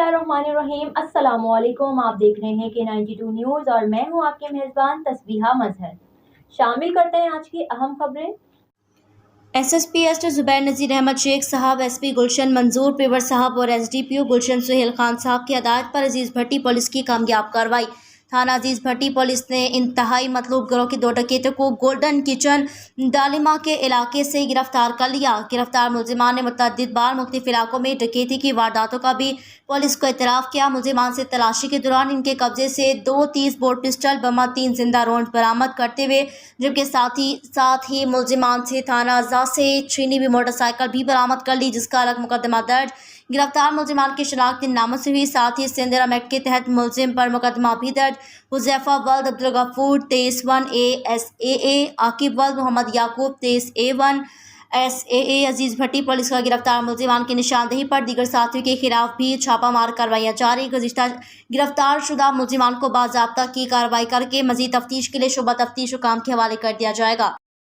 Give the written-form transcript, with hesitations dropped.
बिस्मिल्लाहिर्रहमानिर्रहीम। अस्सलामुअलैकुम। आप देख रहे हैं K92 न्यूज़ और मैं हूं आपके मेज़बान तस्बीहा मजहर। शामिल करते हैं आज की अहम खबरें। एसएसपी एस्ट जुबैर नज़ीर अहमद शेख साहब, एसपी गुलशन मंजूर पेवर साहब और एसडीपीओ गुलशन सुहेल खान साहब की हदायत पर अजीज भट्टी पुलिस की कामयाब कार्रवाई। थाना अजीज भट्टी पुलिस ने इंतहाई मतलूब गिरोह के 2 डकैतों को गोल्डन किचन दालिमा के इलाके से गिरफ्तार कर लिया। गिरफ्तार मुलजिमान ने मुतअद्दिद बार मुख्तलिफ इलाकों में डकैती की वारदातों का भी पुलिस को इतराफ़ किया। मुलजिमान से तलाशी के दौरान इनके कब्जे से 2 30 बोर पिस्टल बमा 3 जिंदा रोंड बरामद करते हुए, जबकि साथ ही मुलजिमान से थाना अज़ा से छीनी हुई मोटरसाइकिल भी बरामद कर ली, जिसका अलग मुकदमा दर्ज। गिरफ्तार मुलजिमान की शनाख्त इन नामों से हुई। साथ ही सिंधरा एक्ट के तहत मुलजिम पर मुकदमा भी दर्ज। हुज़ैफा वल्द अब्दुल गफूर 23(1) ASAA, आकिब वल्द मोहम्मद याकूब 23A1 SAA। अजीज भट्टी पुलिस का गिरफ्तार मुलजिमान की निशानदेही पर दीगर साथियों के खिलाफ भी छापामार कार्रवाइयाँ जारी। गुज़िश्ता गिरफ्तार शुदा मुलजिमान को बाज़ाब्ता की कार्रवाई करके मज़ीद तफ्तीश के लिए शुबा तफ्तीश हुकाम के हवाले कर दिया जाएगा।